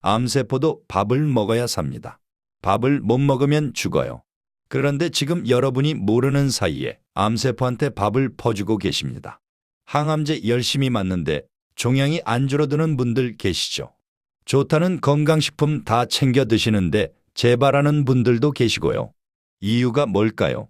암세포도 밥을 먹어야 삽니다. 밥을 못 먹으면 죽어요. 그런데 지금 여러분이 모르는 사이에 암세포한테 밥을 퍼주고 계십니다. 항암제 열심히 맞는데 종양이 안 줄어드는 분들 계시죠? 좋다는 건강식품 다 챙겨 드시는데 재발하는 분들도 계시고요. 이유가 뭘까요?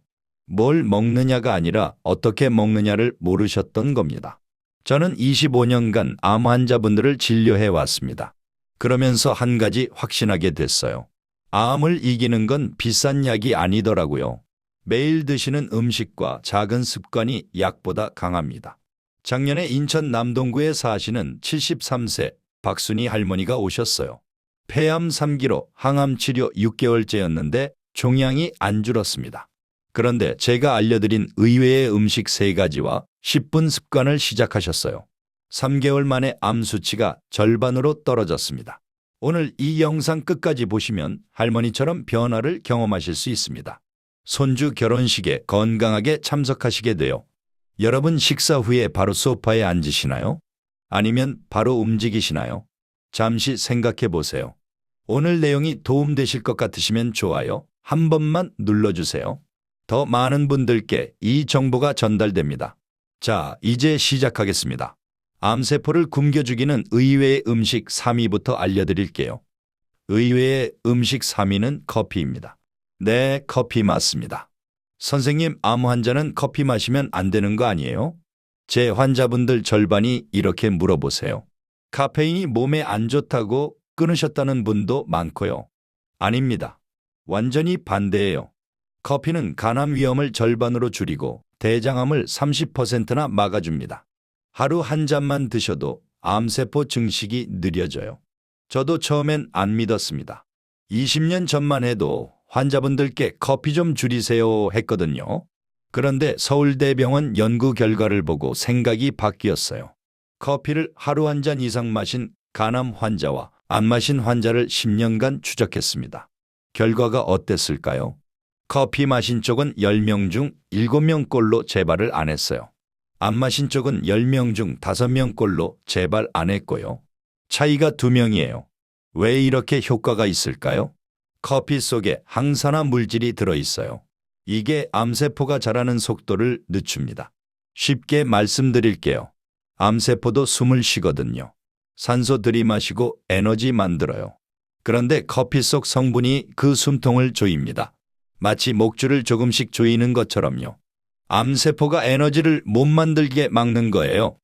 뭘 먹느냐가 아니라 어떻게 먹느냐를 모르셨던 겁니다. 저는 25년간 암 환자분들을 진료해 왔습니다. 그러면서 한 가지 확신하게 됐어요. 암을 이기는 건 비싼 약이 아니더라고요. 매일 드시는 음식과 작은 습관이 약보다 강합니다. 작년에 인천 남동구에 사시는 73세 박순희 할머니가 오셨어요. 폐암 3기로 항암 치료 6개월째였는데 종양이 안 줄었습니다. 그런데 제가 알려드린 의외의 음식 3가지와 10분 습관을 시작하셨어요. 3개월 만에 암 수치가 절반으로 떨어졌습니다. 오늘 이 영상 끝까지 보시면 할머니처럼 변화를 경험하실 수 있습니다. 손주 결혼식에 건강하게 참석하시게 돼요. 여러분 식사 후에 바로 소파에 앉으시나요? 아니면 바로 움직이시나요? 잠시 생각해 보세요. 오늘 내용이 도움되실 것 같으시면 좋아요 한 번만 눌러주세요. 더 많은 분들께 이 정보가 전달됩니다. 자, 이제 시작하겠습니다. 암세포를 굶겨 죽이는 의외의 음식 3위부터 알려드릴게요. 의외의 음식 3위는 커피입니다. 네, 커피 맞습니다. 선생님, 암 환자는 커피 마시면 안 되는 거 아니에요? 제 환자분들 절반이 이렇게 물어보세요. 카페인이 몸에 안 좋다고 끊으셨다는 분도 많고요. 아닙니다. 완전히 반대예요. 커피는 간암 위험을 절반으로 줄이고 대장암을 30%나 막아줍니다. 하루 한 잔만 드셔도 암세포 증식이 느려져요. 저도 처음엔 안 믿었습니다. 20년 전만 해도 환자분들께 커피 좀 줄이세요 했거든요. 그런데 서울대병원 연구 결과를 보고 생각이 바뀌었어요. 커피를 하루 한 잔 이상 마신 간암 환자와 안 마신 환자를 10년간 추적했습니다. 결과가 어땠을까요? 커피 마신 쪽은 10명 중 7명꼴로 재발을 안 했어요. 안 마신 쪽은 10명 중 5명꼴로 재발 안 했고요. 차이가 2명이에요. 왜 이렇게 효과가 있을까요? 커피 속에 항산화 물질이 들어있어요. 이게 암세포가 자라는 속도를 늦춥니다. 쉽게 말씀드릴게요. 암세포도 숨을 쉬거든요. 산소 들이마시고 에너지 만들어요. 그런데 커피 속 성분이 그 숨통을 조입니다. 마치 목줄을 조금씩 조이는 것처럼요. 암세포가 에너지를 못 만들게 막는 거예요.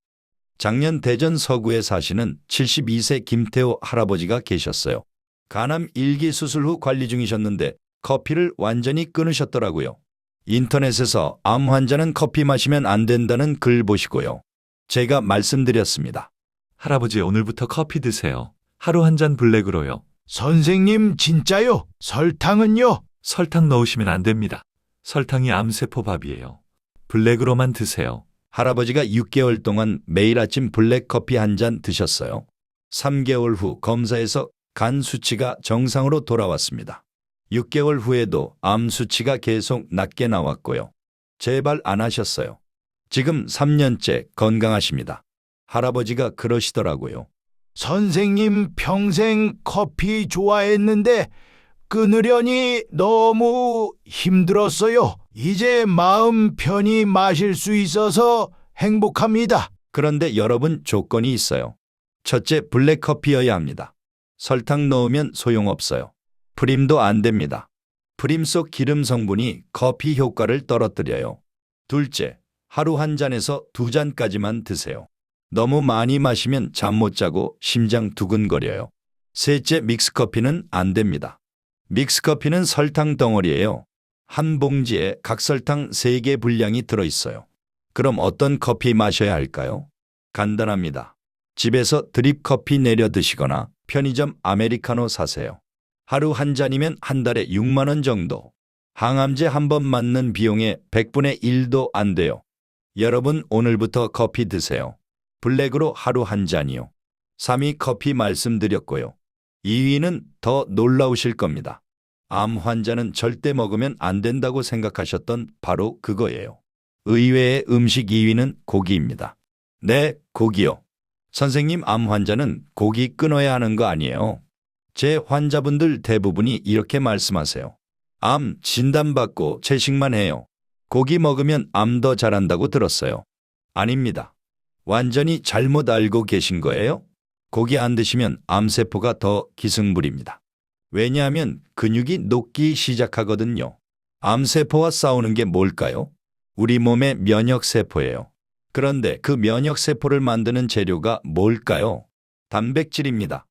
작년 대전 서구에 사시는 72세 김태호 할아버지가 계셨어요. 간암 1기 수술 후 관리 중이셨는데 커피를 완전히 끊으셨더라고요. 인터넷에서 암 환자는 커피 마시면 안 된다는 글 보시고요. 제가 말씀드렸습니다. 할아버지 오늘부터 커피 드세요. 하루 한 잔 블랙으로요. 선생님 진짜요? 설탕은요? 설탕 넣으시면 안 됩니다. 설탕이 암세포 밥이에요. 블랙으로만 드세요. 할아버지가 6개월 동안 매일 아침 블랙커피 한 잔 드셨어요. 3개월 후 검사에서 간 수치가 정상으로 돌아왔습니다. 6개월 후에도 암 수치가 계속 낮게 나왔고요. 재발 안 하셨어요. 지금 3년째 건강하십니다. 할아버지가 그러시더라고요. 선생님 평생 커피 좋아했는데 끊으려니 너무 힘들었어요. 이제 마음 편히 마실 수 있어서 행복합니다. 그런데 여러분 조건이 있어요. 첫째, 블랙커피여야 합니다. 설탕 넣으면 소용없어요. 프림도 안 됩니다. 프림 속 기름 성분이 커피 효과를 떨어뜨려요. 둘째, 하루 한 잔에서 2잔까지만 드세요. 너무 많이 마시면 잠 못 자고 심장 두근거려요. 셋째, 믹스커피는 안 됩니다. 믹스커피는 설탕 덩어리예요. 한 봉지에 각설탕 3개 분량이 들어있어요. 그럼 어떤 커피 마셔야 할까요? 간단합니다. 집에서 드립커피 내려 드시거나 편의점 아메리카노 사세요. 하루 한 잔이면 한 달에 6만 원 정도. 항암제 한 번 맞는 비용의 100분의 1도 안 돼요. 여러분 오늘부터 커피 드세요. 블랙으로 하루 한 잔이요. 3위 커피 말씀드렸고요. 2위는 더 놀라우실 겁니다. 암 환자는 절대 먹으면 안 된다고 생각하셨던 바로 그거예요. 의외의 음식 2위는 고기입니다. 네, 고기요. 선생님, 암 환자는 고기 끊어야 하는 거 아니에요? 제 환자분들 대부분이 이렇게 말씀하세요. 암 진단받고 채식만 해요. 고기 먹으면 암 더 잘한다고 들었어요. 아닙니다. 완전히 잘못 알고 계신 거예요. 고기 안 드시면 암세포가 더 기승부립니다. 왜냐하면 근육이 녹기 시작하거든요. 암세포와 싸우는 게 뭘까요? 우리 몸의 면역세포예요. 그런데 그 면역세포를 만드는 재료가 뭘까요? 단백질입니다.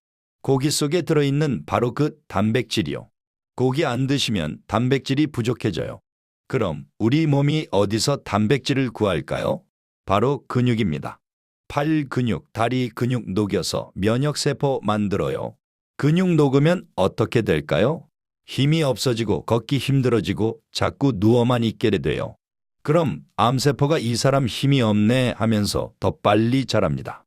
고기 속에 들어있는 바로 그 단백질이요. 고기 안 드시면 단백질이 부족해져요. 그럼 우리 몸이 어디서 단백질을 구할까요? 바로 근육입니다. 팔 근육, 다리 근육 녹여서 면역세포 만들어요. 근육 녹으면 어떻게 될까요? 힘이 없어지고 걷기 힘들어지고 자꾸 누워만 있게 돼요. 그럼 암세포가 이 사람 힘이 없네 하면서 더 빨리 자랍니다.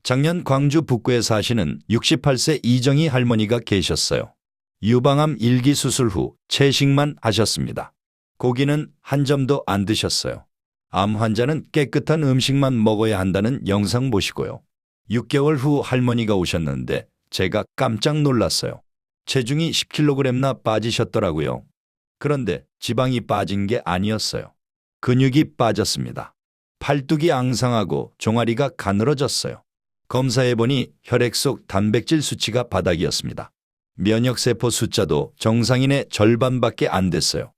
작년 광주 북구에 사시는 68세 이정희 할머니가 계셨어요. 유방암 1기 수술 후 채식만 하셨습니다. 고기는 한 점도 안 드셨어요. 암 환자는 깨끗한 음식만 먹어야 한다는 영상 보시고요. 6개월 후 할머니가 오셨는데 제가 깜짝 놀랐어요. 체중이 10kg나 빠지셨더라고요. 그런데 지방이 빠진 게 아니었어요. 근육이 빠졌습니다. 팔뚝이 앙상하고 종아리가 가늘어졌어요. 검사해보니 혈액 속 단백질 수치가 바닥이었습니다. 면역세포 숫자도 정상인의 절반밖에 안 됐어요.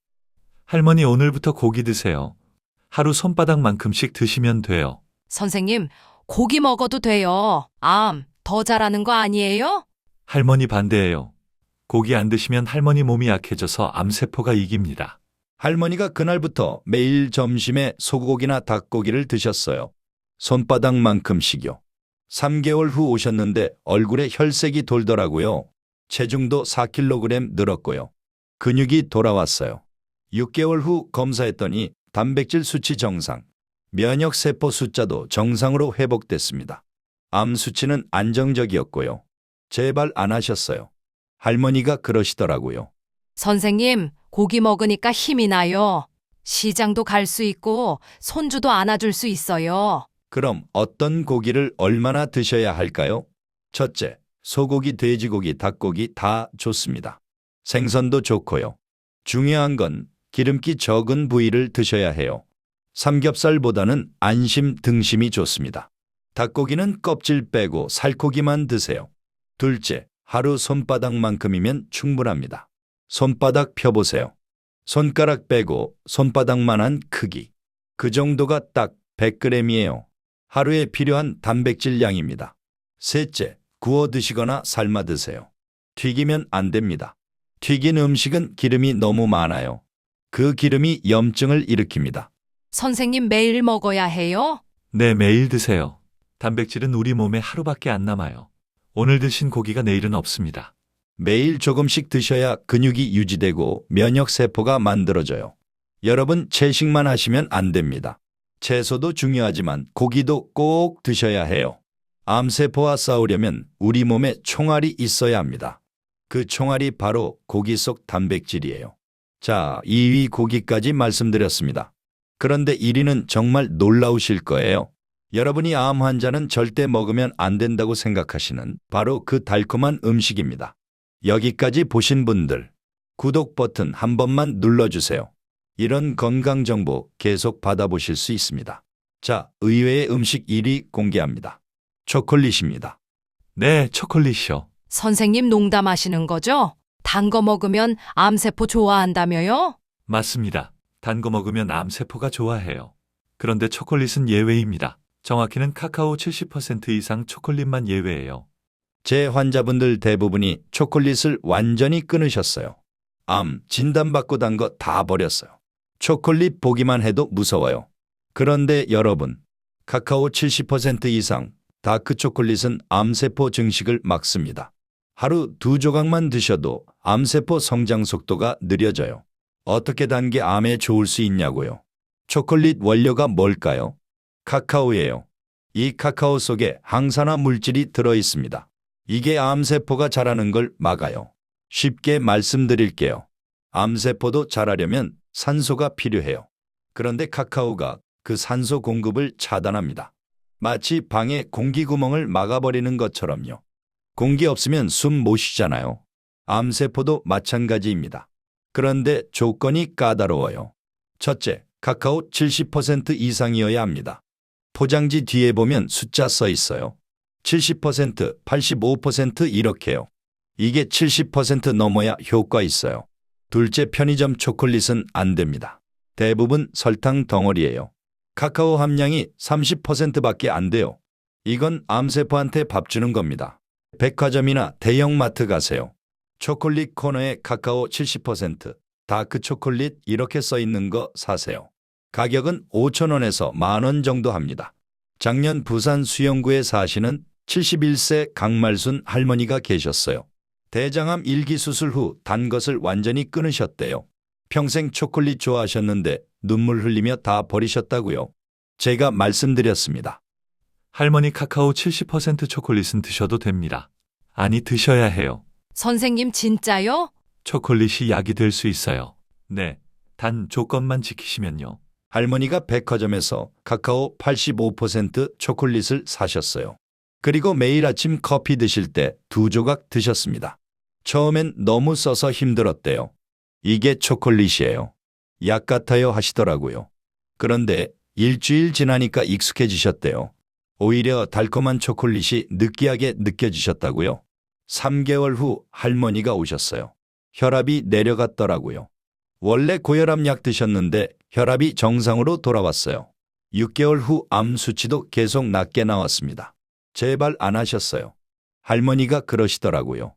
할머니 오늘부터 고기 드세요. 하루 손바닥만큼씩 드시면 돼요. 선생님, 고기 먹어도 돼요. 암 더 잘하는 거 아니에요? 할머니 반대예요. 고기 안 드시면 할머니 몸이 약해져서 암세포가 이깁니다. 할머니가 그날부터 매일 점심에 소고기나 닭고기를 드셨어요. 손바닥만큼씩요. 3개월 후 오셨는데 얼굴에 혈색이 돌더라고요. 체중도 4kg 늘었고요. 근육이 돌아왔어요. 6개월 후 검사했더니 단백질 수치 정상, 면역세포 숫자도 정상으로 회복됐습니다. 암 수치는 안정적이었고요. 재발 안 하셨어요. 할머니가 그러시더라고요. 선생님, 고기 먹으니까 힘이 나요. 시장도 갈 수 있고 손주도 안아줄 수 있어요. 그럼 어떤 고기를 얼마나 드셔야 할까요? 첫째, 소고기, 돼지고기, 닭고기 다 좋습니다. 생선도 좋고요. 중요한 건 기름기 적은 부위를 드셔야 해요. 삼겹살보다는 안심, 등심이 좋습니다. 닭고기는 껍질 빼고 살코기만 드세요. 둘째, 하루 손바닥만큼이면 충분합니다. 손바닥 펴보세요. 손가락 빼고 손바닥만한 크기. 그 정도가 딱 100g이에요. 하루에 필요한 단백질 양입니다. 셋째, 구워 드시거나 삶아 드세요. 튀기면 안 됩니다. 튀긴 음식은 기름이 너무 많아요. 그 기름이 염증을 일으킵니다. 선생님, 매일 먹어야 해요? 네, 매일 드세요. 단백질은 우리 몸에 하루밖에 안 남아요. 오늘 드신 고기가 내일은 없습니다. 매일 조금씩 드셔야 근육이 유지되고 면역세포가 만들어져요. 여러분, 채식만 하시면 안 됩니다. 채소도 중요하지만 고기도 꼭 드셔야 해요. 암세포와 싸우려면 우리 몸에 총알이 있어야 합니다. 그 총알이 바로 고기 속 단백질이에요. 자, 2위 고기까지 말씀드렸습니다. 그런데 1위는 정말 놀라우실 거예요. 여러분이 암 환자는 절대 먹으면 안 된다고 생각하시는 바로 그 달콤한 음식입니다. 여기까지 보신 분들, 구독 버튼 한 번만 눌러주세요. 이런 건강 정보 계속 받아보실 수 있습니다. 자, 의외의 음식 1위 공개합니다. 초콜릿입니다. 네, 초콜릿이요. 선생님 농담하시는 거죠? 단 거 먹으면 암세포 좋아한다며요? 맞습니다. 단 거 먹으면 암세포가 좋아해요. 그런데 초콜릿은 예외입니다. 정확히는 카카오 70% 이상 초콜릿만 예외예요. 제 환자분들 대부분이 초콜릿을 완전히 끊으셨어요. 암 진단받고 단 거 다 버렸어요. 초콜릿 보기만 해도 무서워요. 그런데 여러분, 카카오 70% 이상 다크 초콜릿은 암세포 증식을 막습니다. 하루 2조각만 드셔도 암세포 성장 속도가 느려져요. 어떻게 단 게 암에 좋을 수 있냐고요? 초콜릿 원료가 뭘까요? 카카오예요. 이 카카오 속에 항산화 물질이 들어 있습니다. 이게 암세포가 자라는 걸 막아요. 쉽게 말씀드릴게요. 암세포도 자라려면 산소가 필요해요. 그런데 카카오가 그 산소 공급을 차단합니다. 마치 방에 공기구멍을 막아버리는 것처럼요. 공기 없으면 숨 못 쉬잖아요. 암세포도 마찬가지입니다. 그런데 조건이 까다로워요. 첫째, 카카오 70% 이상이어야 합니다. 포장지 뒤에 보면 숫자 써 있어요. 70%, 85% 이렇게요. 이게 70% 넘어야 효과 있어요. 둘째, 편의점 초콜릿은 안 됩니다. 대부분 설탕 덩어리예요. 카카오 함량이 30%밖에 안 돼요. 이건 암세포한테 밥 주는 겁니다. 백화점이나 대형마트 가세요. 초콜릿 코너에 카카오 70%, 다크 초콜릿 이렇게 써 있는 거 사세요. 가격은 5,000원에서 10,000원 정도 합니다. 작년 부산 수영구에 사시는 71세 강말순 할머니가 계셨어요. 대장암 1기 수술 후 단 것을 완전히 끊으셨대요. 평생 초콜릿 좋아하셨는데 눈물 흘리며 다 버리셨다고요. 제가 말씀드렸습니다. 할머니 카카오 70% 초콜릿은 드셔도 됩니다. 아니, 드셔야 해요. 선생님 진짜요? 초콜릿이 약이 될 수 있어요. 네, 단 조건만 지키시면요. 할머니가 백화점에서 카카오 85% 초콜릿을 사셨어요. 그리고 매일 아침 커피 드실 때 2조각 드셨습니다. 처음엔 너무 써서 힘들었대요. 이게 초콜릿이에요. 약 같아요 하시더라고요. 그런데 일주일 지나니까 익숙해지셨대요. 오히려 달콤한 초콜릿이 느끼하게 느껴지셨다고요. 3개월 후 할머니가 오셨어요. 혈압이 내려갔더라고요. 원래 고혈압 약 드셨는데 혈압이 정상으로 돌아왔어요. 6개월 후 암 수치도 계속 낮게 나왔습니다. 제발 안 하셨어요. 할머니가 그러시더라고요.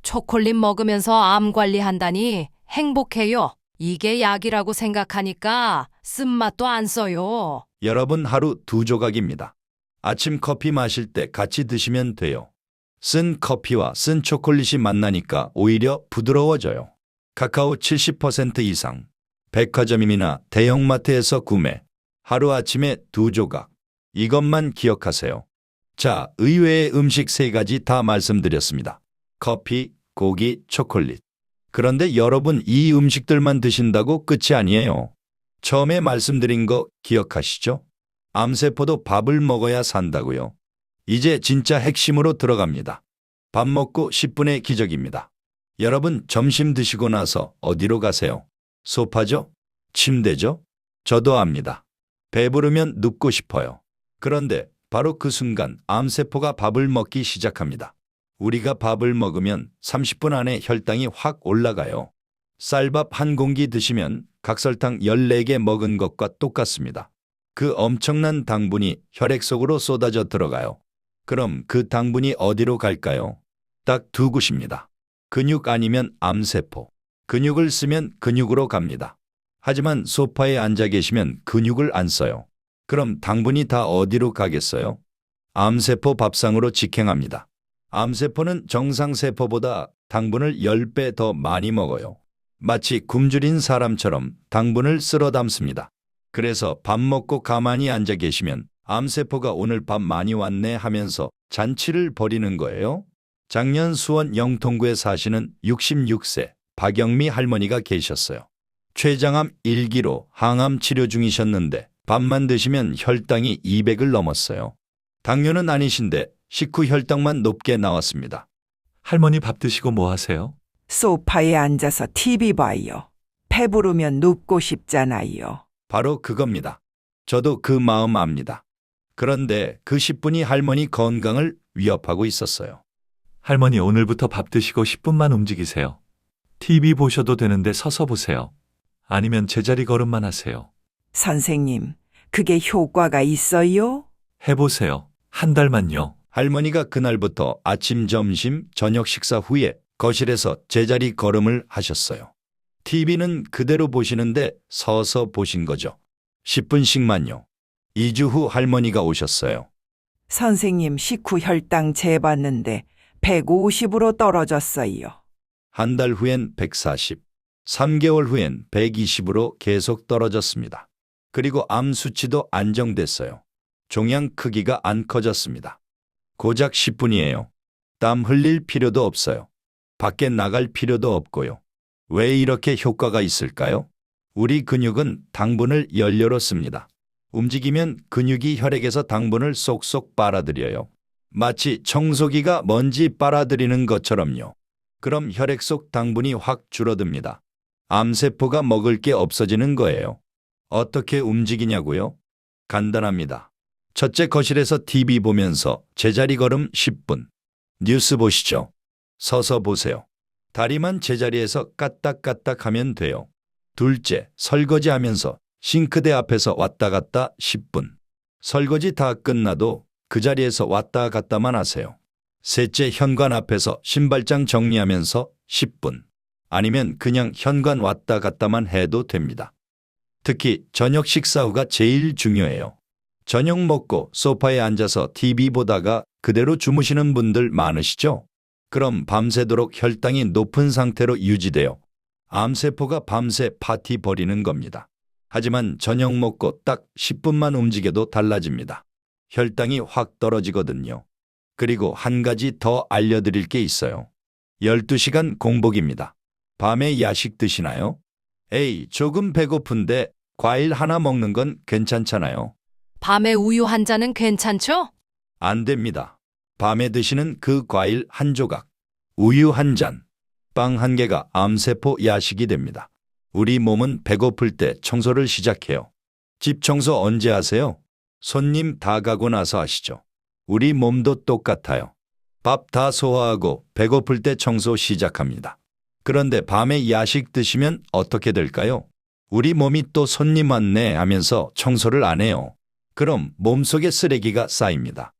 초콜릿 먹으면서 암 관리한다니 행복해요. 이게 약이라고 생각하니까 쓴맛도 안 써요. 여러분 하루 2조각입니다. 아침 커피 마실 때 같이 드시면 돼요. 쓴 커피와 쓴 초콜릿이 만나니까 오히려 부드러워져요. 카카오 70% 이상. 백화점이나 대형마트에서 구매. 하루아침에 2조각. 이것만 기억하세요. 자, 의외의 음식 3가지 다 말씀드렸습니다. 커피, 고기, 초콜릿. 그런데 여러분 이 음식들만 드신다고 끝이 아니에요. 처음에 말씀드린 거 기억하시죠? 암세포도 밥을 먹어야 산다고요. 이제 진짜 핵심으로 들어갑니다. 밥 먹고 10분의 기적입니다. 여러분 점심 드시고 나서 어디로 가세요? 소파죠? 침대죠? 저도 압니다. 배부르면 눕고 싶어요. 그런데 바로 그 순간 암세포가 밥을 먹기 시작합니다. 우리가 밥을 먹으면 30분 안에 혈당이 확 올라가요. 쌀밥 한 공기 드시면 각설탕 14개 먹은 것과 똑같습니다. 그 엄청난 당분이 혈액 속으로 쏟아져 들어가요. 그럼 그 당분이 어디로 갈까요? 딱 2곳입니다. 근육 아니면 암세포. 근육을 쓰면 근육으로 갑니다. 하지만 소파에 앉아 계시면 근육을 안 써요. 그럼 당분이 다 어디로 가겠어요? 암세포 밥상으로 직행합니다. 암세포는 정상세포보다 당분을 10배 더 많이 먹어요. 마치 굶주린 사람처럼 당분을 쓸어 담습니다. 그래서 밥 먹고 가만히 앉아 계시면 암세포가 오늘 밥 많이 왔네 하면서 잔치를 벌이는 거예요. 작년 수원 영통구에 사시는 66세 박영미 할머니가 계셨어요. 췌장암 1기로 항암 치료 중이셨는데 밥만 드시면 혈당이 200을 넘었어요. 당뇨는 아니신데 식후 혈당만 높게 나왔습니다. 할머니 밥 드시고 뭐 하세요? 소파에 앉아서 TV 봐요. 배부르면 눕고 싶잖아요. 바로 그겁니다. 저도 그 마음 압니다. 그런데 그 10분이 할머니 건강을 위협하고 있었어요. 할머니 오늘부터 밥 드시고 10분만 움직이세요. TV 보셔도 되는데 서서 보세요. 아니면 제자리 걸음만 하세요. 선생님, 그게 효과가 있어요? 해보세요. 한 달만요. 할머니가 그날부터 아침, 점심, 저녁 식사 후에 거실에서 제자리 걸음을 하셨어요. TV는 그대로 보시는데 서서 보신 거죠. 10분씩만요. 2주 후 할머니가 오셨어요. 선생님 식후 혈당 재봤는데 150으로 떨어졌어요. 한 달 후엔 140, 3개월 후엔 120으로 계속 떨어졌습니다. 그리고 암 수치도 안정됐어요. 종양 크기가 안 커졌습니다. 고작 10분이에요. 땀 흘릴 필요도 없어요. 밖에 나갈 필요도 없고요. 왜 이렇게 효과가 있을까요? 우리 근육은 당분을 연료로 씁니다. 움직이면 근육이 혈액에서 당분을 쏙쏙 빨아들여요. 마치 청소기가 먼지 빨아들이는 것처럼요. 그럼 혈액 속 당분이 확 줄어듭니다. 암세포가 먹을 게 없어지는 거예요. 어떻게 움직이냐고요? 간단합니다. 첫째, 거실에서 TV 보면서 제자리 걸음 10분. 뉴스 보시죠. 서서 보세요. 다리만 제자리에서 까딱까딱 하면 돼요. 둘째, 설거지하면서 싱크대 앞에서 왔다 갔다 10분. 설거지 다 끝나도 그 자리에서 왔다 갔다만 하세요. 셋째, 현관 앞에서 신발장 정리하면서 10분. 아니면 그냥 현관 왔다 갔다만 해도 됩니다. 특히 저녁 식사 후가 제일 중요해요. 저녁 먹고 소파에 앉아서 TV 보다가 그대로 주무시는 분들 많으시죠? 그럼 밤새도록 혈당이 높은 상태로 유지되어 암세포가 밤새 파티 벌이는 겁니다. 하지만 저녁 먹고 딱 10분만 움직여도 달라집니다. 혈당이 확 떨어지거든요. 그리고 한 가지 더 알려드릴 게 있어요. 12시간 공복입니다. 밤에 야식 드시나요? 에이, 조금 배고픈데 과일 하나 먹는 건 괜찮잖아요. 밤에 우유 한 잔은 괜찮죠? 안 됩니다. 밤에 드시는 그 과일 한 조각, 우유 한 잔, 빵 한 개가 암세포 야식이 됩니다. 우리 몸은 배고플 때 청소를 시작해요. 집 청소 언제 하세요? 손님 다 가고 나서 하시죠. 우리 몸도 똑같아요. 밥 다 소화하고 배고플 때 청소 시작합니다. 그런데 밤에 야식 드시면 어떻게 될까요? 우리 몸이 또 손님 왔네 하면서 청소를 안 해요. 그럼 몸속에 쓰레기가 쌓입니다.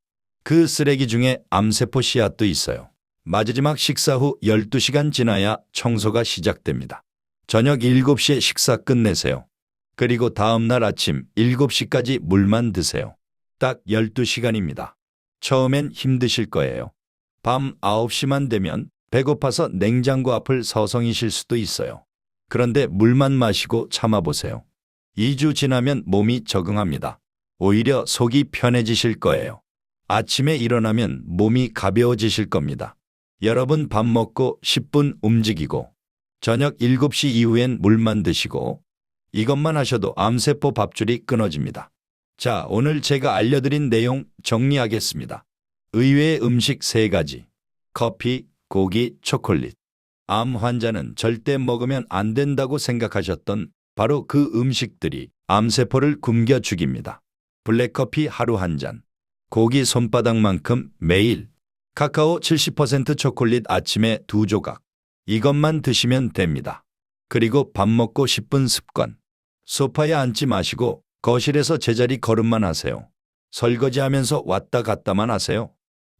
그 쓰레기 중에 암세포 씨앗도 있어요. 마지막 식사 후 12시간 지나야 청소가 시작됩니다. 저녁 7시에 식사 끝내세요. 그리고 다음 날 아침 7시까지 물만 드세요. 딱 12시간입니다. 처음엔 힘드실 거예요. 밤 9시만 되면 배고파서 냉장고 앞을 서성이실 수도 있어요. 그런데 물만 마시고 참아보세요. 2주 지나면 몸이 적응합니다. 오히려 속이 편해지실 거예요. 아침에 일어나면 몸이 가벼워지실 겁니다. 여러분 밥 먹고 10분 움직이고 저녁 7시 이후엔 물만 드시고 이것만 하셔도 암세포 밥줄이 끊어집니다. 자, 오늘 제가 알려드린 내용 정리하겠습니다. 의외의 음식 3가지. 커피, 고기, 초콜릿. 암 환자는 절대 먹으면 안 된다고 생각하셨던 바로 그 음식들이 암세포를 굶겨 죽입니다. 블랙커피 하루 한 잔, 고기 손바닥만큼 매일, 카카오 70% 초콜릿 아침에 2조각. 이것만 드시면 됩니다. 그리고 밥 먹고 10분 습관. 소파에 앉지 마시고 거실에서 제자리 걸음만 하세요. 설거지하면서 왔다 갔다만 하세요.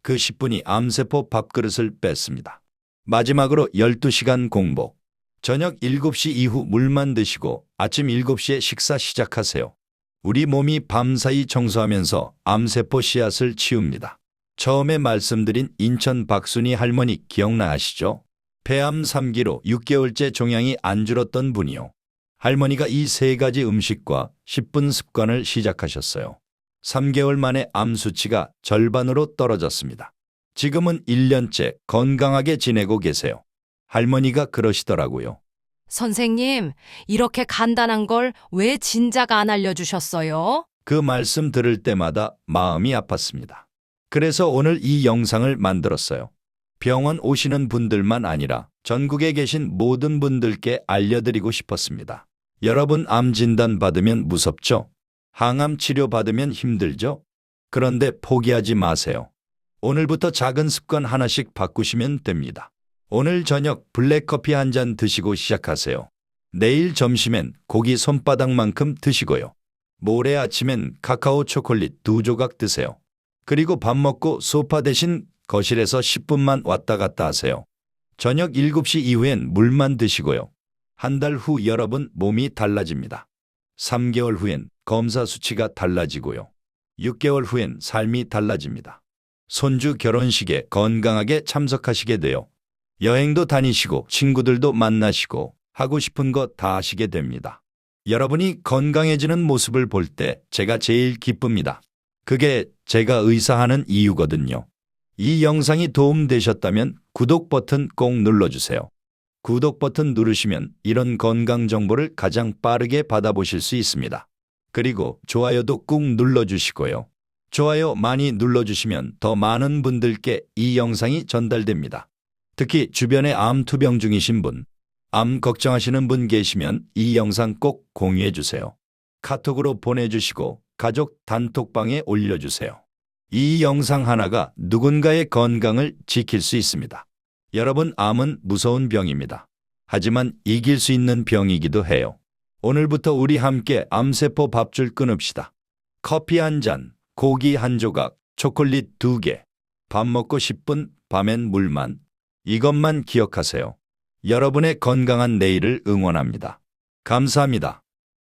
그 10분이 암세포 밥그릇을 뺐습니다. 마지막으로 12시간 공복. 저녁 7시 이후 물만 드시고 아침 7시에 식사 시작하세요. 우리 몸이 밤사이 청소하면서 암세포 씨앗을 치웁니다. 처음에 말씀드린 인천 박순희 할머니 기억나시죠? 폐암 3기로 6개월째 종양이 안 줄었던 분이요. 할머니가 이 3가지 음식과 10분 습관을 시작하셨어요. 3개월 만에 암 수치가 절반으로 떨어졌습니다. 지금은 1년째 건강하게 지내고 계세요. 할머니가 그러시더라고요. 선생님, 이렇게 간단한 걸 왜 진작 안 알려주셨어요? 그 말씀 들을 때마다 마음이 아팠습니다. 그래서 오늘 이 영상을 만들었어요. 병원 오시는 분들만 아니라 전국에 계신 모든 분들께 알려드리고 싶었습니다. 여러분 암 진단 받으면 무섭죠? 항암 치료 받으면 힘들죠? 그런데 포기하지 마세요. 오늘부터 작은 습관 하나씩 바꾸시면 됩니다. 오늘 저녁 블랙커피 한 잔 드시고 시작하세요. 내일 점심엔 고기 손바닥만큼 드시고요. 모레 아침엔 카카오 초콜릿 2조각 드세요. 그리고 밥 먹고 소파 대신 거실에서 10분만 왔다 갔다 하세요. 저녁 7시 이후엔 물만 드시고요. 한 달 후 여러분 몸이 달라집니다. 3개월 후엔 검사 수치가 달라지고요. 6개월 후엔 삶이 달라집니다. 손주 결혼식에 건강하게 참석하시게 돼요. 여행도 다니시고 친구들도 만나시고 하고 싶은 거 다 하시게 됩니다. 여러분이 건강해지는 모습을 볼 때 제가 제일 기쁩니다. 그게 제가 의사하는 이유거든요. 이 영상이 도움되셨다면 구독 버튼 꼭 눌러주세요. 구독 버튼 누르시면 이런 건강 정보를 가장 빠르게 받아보실 수 있습니다. 그리고 좋아요도 꾹 눌러주시고요. 좋아요 많이 눌러주시면 더 많은 분들께 이 영상이 전달됩니다. 특히 주변에 암 투병 중이신 분, 암 걱정하시는 분 계시면 이 영상 꼭 공유해 주세요. 카톡으로 보내주시고 가족 단톡방에 올려주세요. 이 영상 하나가 누군가의 건강을 지킬 수 있습니다. 여러분, 암은 무서운 병입니다. 하지만 이길 수 있는 병이기도 해요. 오늘부터 우리 함께 암세포 밥줄 끊읍시다. 커피 한 잔, 고기 한 조각, 초콜릿 2개, 밥 먹고 10분, 밤엔 물만. 이것만 기억하세요. 여러분의 건강한 내일을 응원합니다. 감사합니다.